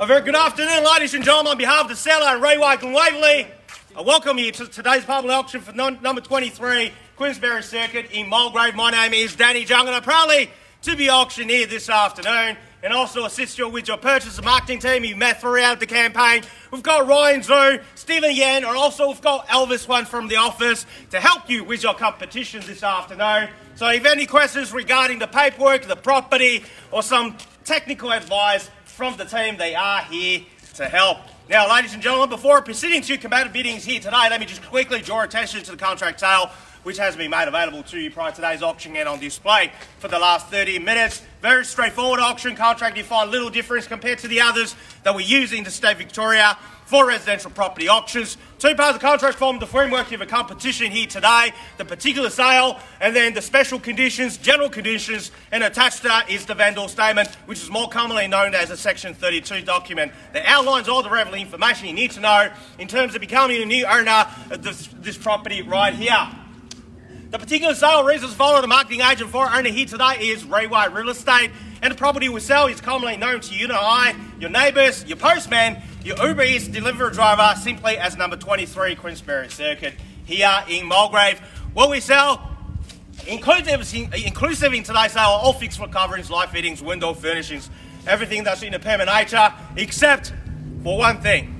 A very good afternoon, ladies and gentlemen. On behalf of the seller and Railway Glen Waverley, I welcome you to today's public auction for number 23, Queensberry Circuit in Mulgrave. My name is Danny Jung and I'm proudly to be auctioneer this afternoon and also assist you with your purchase and marketing team you met throughout the campaign. We've got Ryan Zhu, Stephen Yan, and also we've got Elvis one from the office to help you with your competition this afternoon. So if any questions regarding the paperwork, the property, or some technical advice from the team, they are here to help. Now, ladies and gentlemen, before proceeding to competitive biddings here today, let me just quickly draw attention to the contract sale, which has been made available to you prior to today's auction and on display for the last 30 minutes. Very straightforward auction contract. You find little difference compared to the others that we use in the state of Victoria for residential property auctions. Two parts of the contract form the framework of a competition here today, the particular sale, and then the special conditions, general conditions, and attached to that is the vendor statement, which is more commonly known as a Section 32 document that outlines all the relevant information you need to know in terms of becoming a new owner of this property right here. The particular sale reads as follows. The marketing agent for our owner here today is Railway Real Estate, and the property we sell is commonly known to you and I, your neighbours, your postman, your Uber Eats delivery driver, simply as number 23 Queensberry Circuit here in Mulgrave. What we sell, inclusive in today's sale, all fixed floor coverings, light fittings, window furnishings, everything that's in a permanent nature, except for one thing.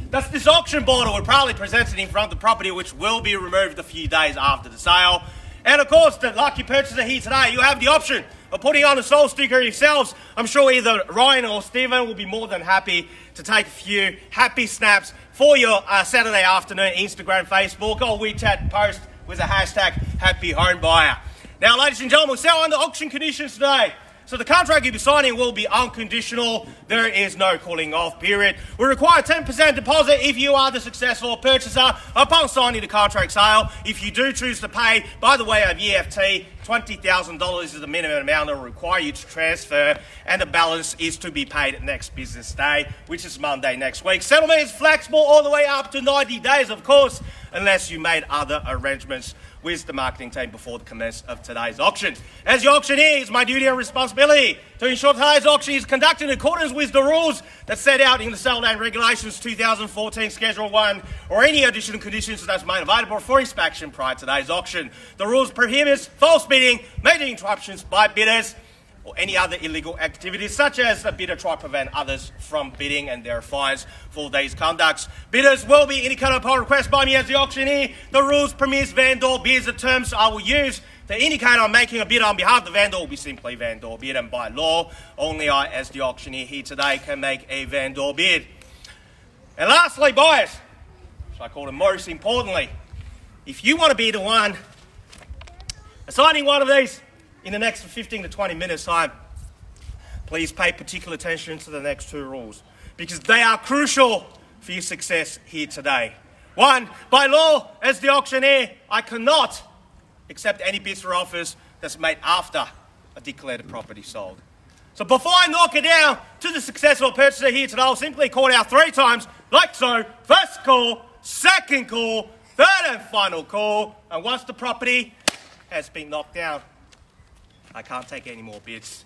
That's this auction board we're proudly presented in front of the property, which will be removed a few days after the sale. And of course, the lucky purchaser here today, you have the option of putting on a sold sticker yourselves. I'm sure either Ryan or Stephen will be more than happy to take a few happy snaps for your Saturday afternoon Instagram, Facebook, or WeChat post with the hashtag Happy Home Buyer. Now, ladies and gentlemen, we'll sell under auction conditions today. So the contract you'll be signing will be unconditional. There is no cooling off period. We require 10% deposit if you are the successful purchaser upon signing the contract sale. If you do choose to pay by the way of EFT, $20,000 is the minimum amount that will require you to transfer, and the balance is to be paid next business day, which is Monday next week. Settlement is flexible all the way up to 90 days, of course, unless you made other arrangements with the marketing team before the commence of today's auction. As the auctioneer, it's my duty and responsibility to ensure today's auction is conducted in accordance with the rules that set out in the Sale Land Regulations 2014 Schedule 1 or any additional conditions that's made available for inspection prior to today's auction. The rules prohibit false bidding, major interruptions by bidders, or any other illegal activities, such as the bidder try to prevent others from bidding, and there are fines for these conducts. Bidders will be indicated upon request by me as the auctioneer. The rules permits vendor bids. The terms I will use to indicate I'm making a bid on behalf of the vendor will be simply vendor bid, and by law, only I, as the auctioneer here today, can make a vendor bid. And lastly, buyers, which I call them most importantly, if you want to be the one assigning one of these in the next 15 to 20 minutes time, please pay particular attention to the next two rules because they are crucial for your success here today. One, by law, as the auctioneer, I cannot accept any bids or offers that's made after a declared property sold. So before I knock it down to the successful purchaser here today, I'll simply call it out 3 times, like so. First call, second call, third and final call. And once the property has been knocked down, I can't take any more bids.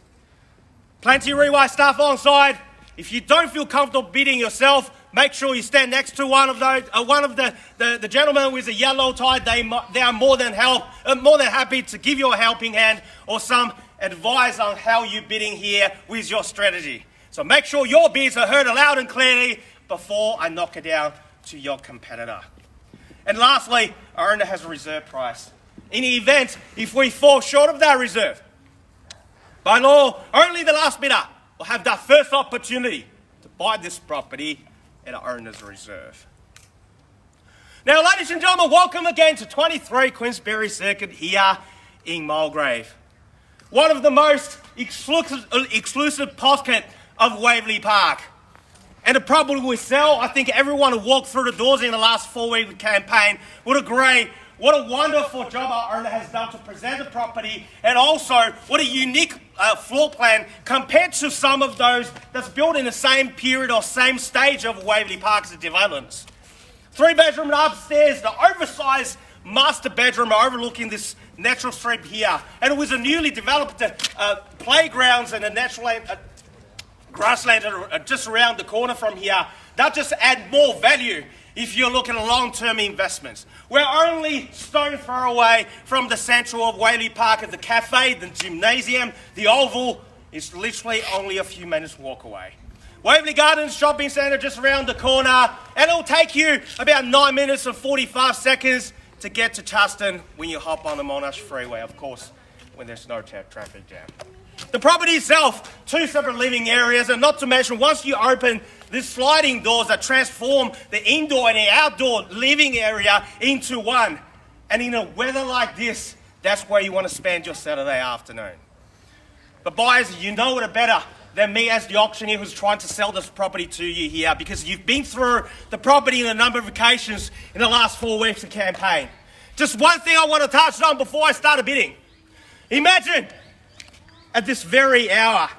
Plenty of Railway staff on side. If you don't feel comfortable bidding yourself, make sure you stand next to one of the gentlemen with a yellow tie. They are more than happy to give you a helping hand or some advice on how you're bidding here with your strategy. So make sure your bids are heard loud and clearly before I knock it down to your competitor. And lastly, our owner has a reserve price. In the event, if we fall short of that reserve, by law, only the last bidder will have that first opportunity to buy this property at our owner's reserve. Now, ladies and gentlemen, welcome again to 23 Queensberry Circuit here in Mulgrave. One of the most exclusive pockets of Waverley Park. And the property we sell, I think everyone who walked through the doors in the last 4-week campaign would agree what a wonderful job our owner has done to present the property, and also what a unique floor plan compared to some of those that's built in the same period or same stage of Waverley Park's developments. 3-bedroom upstairs, the oversized master bedroom overlooking this natural strip here. And it was a newly developed playgrounds and a natural grassland just around the corner from here. They'll just add more value if you're looking at long-term investments. We're only stone throw away from the central of Waverley Park at the cafe, the gymnasium, the oval. Is literally only a few minutes walk away. Waverley Gardens Shopping Centre just around the corner, and it'll take you about 9 minutes and 45 seconds to get to Tustin when you hop on the Monash Freeway, of course, when there's no traffic jam. The property itself, 2 separate living areas, and not to mention, once you open these sliding doors that transform the indoor and the outdoor living area into one. And in a weather like this, that's where you want to spend your Saturday afternoon. But buyers, you know it better than me as the auctioneer who's trying to sell this property to you here, because you've been through the property on a number of occasions in the last 4 weeks of campaign. Just one thing I want to touch on before I start bidding. Imagine at this very hour,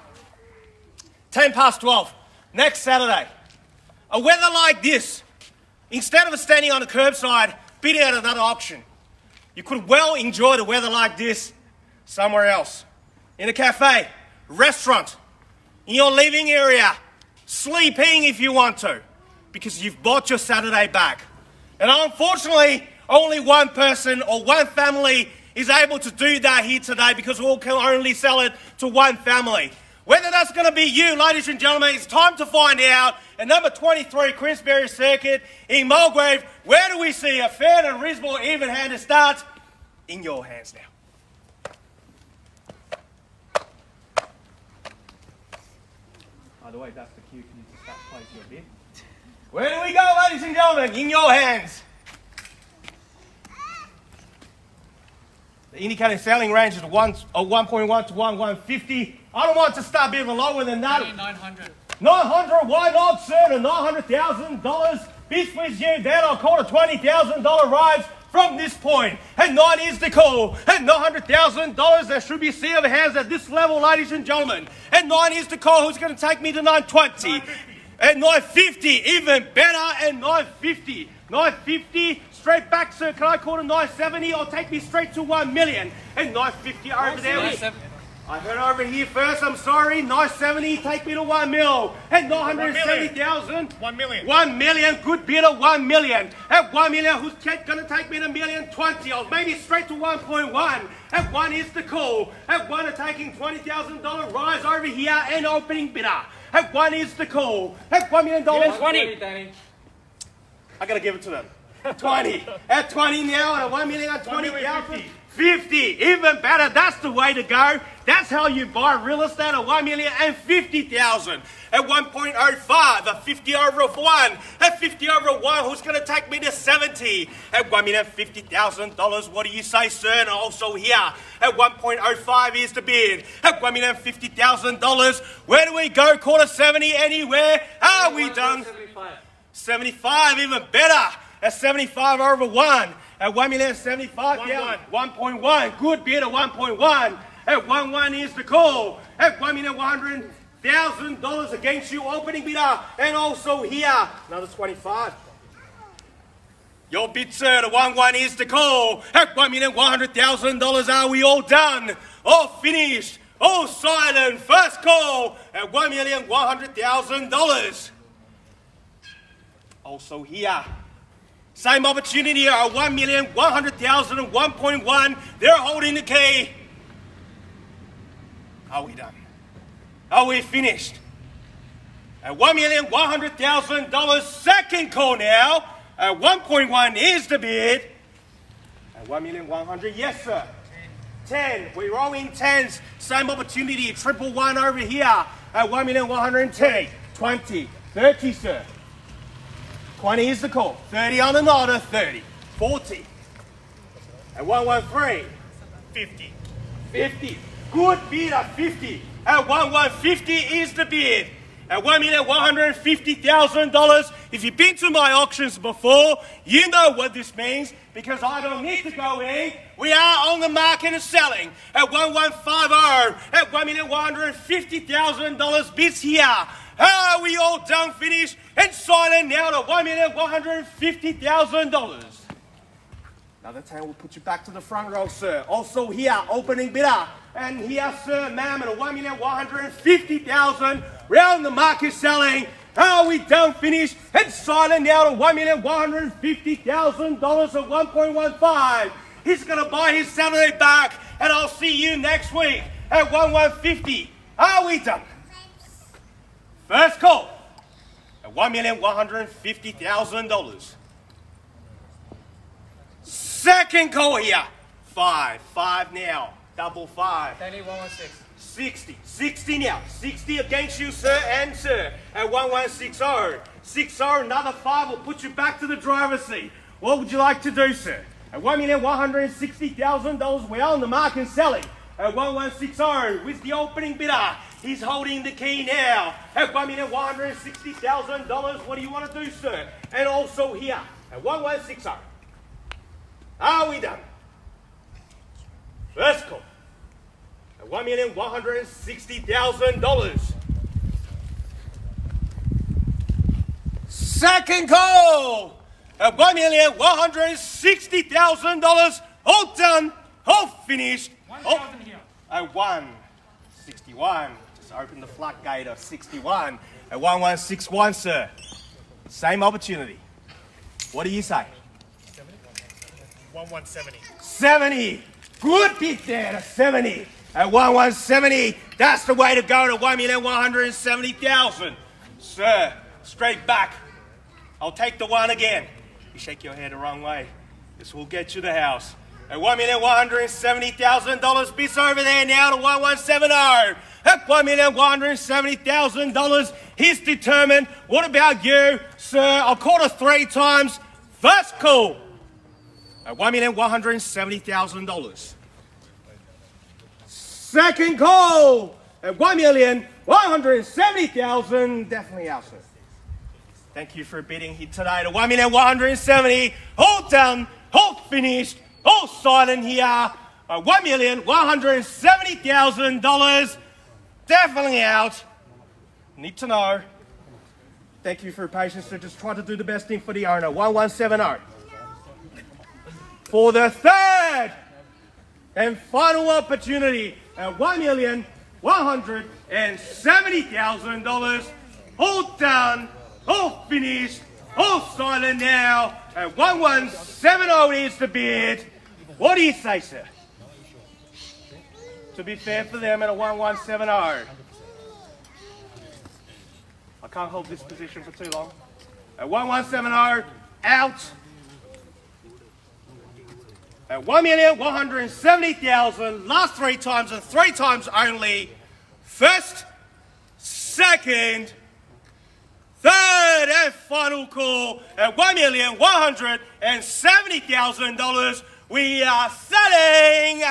10 past 12, next Saturday, a weather like this, instead of standing on the curbside bidding at another auction, you could well enjoy the weather like this somewhere else. In a cafe, restaurant, in your living area, sleeping if you want to, because you've bought your Saturday back. And unfortunately, only one person or one family is able to do that here today, because we can only sell it to one family. Whether that's going to be you, ladies and gentlemen, it's time to find out. At number 23, Queensberry Circuit in Mulgrave, where do we see a fair and reasonable even-handed start? In your hands now. By the way, that's the cue. Can you just start placing your bid? Where do we go, ladies and gentlemen? In your hands. The indicated selling range is 1.1 to 150. I don't want to start bidding lower than that. 900. 900, why not, sir? The $900,000 bids with you. Then I'll call a $20,000 rise from this point. And 9 is the call. And $900,000 that should be sea of hands at this level, ladies and gentlemen. And 9 is the call. Who's going to take me to 920? And 950, even better. And 950. 950, straight back, sir. Can I call to 970 or take me straight to 1 million? And 950 over there. I heard over here first, I'm sorry. 970, take me to 1 mil. And 970,000. 1 million. 1 million, good bidder, 1 million. At 1 million, who's going to take me to 1,020,000? Or maybe straight to 1.1. At 1 is the call. At 1 are taking $20,000 rise over here and opening bidder. At 1 is the call. At $1 million. 20, Danny. I got to give it to them. 20. At 20 now, at 1 million, at 20,000. 50, even better. That's the way to go. That's how you buy real estate at 1,050,000. At 1.05, a 50 over 1. At 50 over 1, who's going to take me to 70? At $1,050,000, what do you say, sir? And also here, at 1.05 is the bid. At $1,050,000, where do we go? Quarter 70 anywhere? Are we done? 75, even better. At 75 over 1. At 1,075,000, 1.1. Good bid at 1.1. At 1.1 is the call. At $1,100,000 against you, opening bidder. And also here, another 25. Your bid, sir, the 1.1 is the call. At $1,100,000, are we all done? All finished? All silent? First call at $1,100,000. Also here. Same opportunity at 1,100,000 and 1.1. They're holding the key. Are we done? Are we finished? At $1,100,000, second call now. At 1.1 is the bid. At 1,100,000, yes sir. 10. We're rolling 10s. Same opportunity. 111 over here. At 1,110,000. 20. 30, sir. 20 is the call. 30 on another. 30. 40. At 113. 50. 50. Good bid at 50. At 150 is the bid. At $1,150,000. If you've been to my auctions before, you know what this means, because I don't need to go in. We are on the market and selling at 1,150. At $1,150,000 bids here. Are we all done, finished, and silent now to $1,150,000? Another 10 will put you back to the front row, sir. Also here, opening bidder. And here, sir, ma'am, at a 1,150,000. Round the market selling. Are we done finished? Head silent now to $1,150,000 at 1.15. He's going to buy his Saturday back. And I'll see you next week at 1,150. Are we done? First call at $1,150,000. Second call here. Five now. Double five. 116. 60 now. 60 against you, sir, and sir, at 1160. 60, another 5 will put you back to the driver's seat. What would you like to do, sir? At $1,160,000, we're on the market selling. At 1160, with the opening bidder. He's holding the key now. At $1,160,000, what do you want to do, sir? And also here, at 1160. Are we done? First call. At $1,160,000. Second call. At $1,160,000. All done. All finished. 1,000 here. At 161. Just open the floodgate of 61. At 1161, sir. Same opportunity. What do you say? 1170. 70. Good bid there to 70. At 1170. That's the way to go to 1,170,000. Sir, straight back. I'll take the one again. You shake your head the wrong way. This will get you the house. At $1,170,000, bids over there now to 1170. At $1,170,000, he's determined. What about you, sir? I'll call it 3 times. First call. At $1,170,000. Second call. At $1,170,000. Definitely out, sir. Thank you for bidding here today to $1,170,000. All done, all finished, all silent here. At $1,170,000. Definitely out. Need to know. Thank you for your patience. So just try to do the best thing for the owner. 1170. For the third and final opportunity at $1,170,000. All done, all finished, all silent now. At 1170 is the bid. What do you say, sir? To be fair for them at a 1170. I can't hold this position for too long. At 1170, out. At $1,170,000, last 3 times and 3 times only. First, second, third and final call at $1,170,000. We are selling.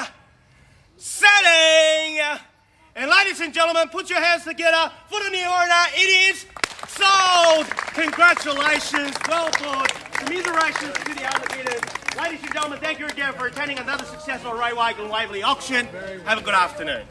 And ladies and gentlemen, put your hands together for the new owner. It is sold. Congratulations. Well done. Commiserations to the other bidders. Ladies and gentlemen, thank you again for attending another successful Glen Waverley auction. Have a good afternoon.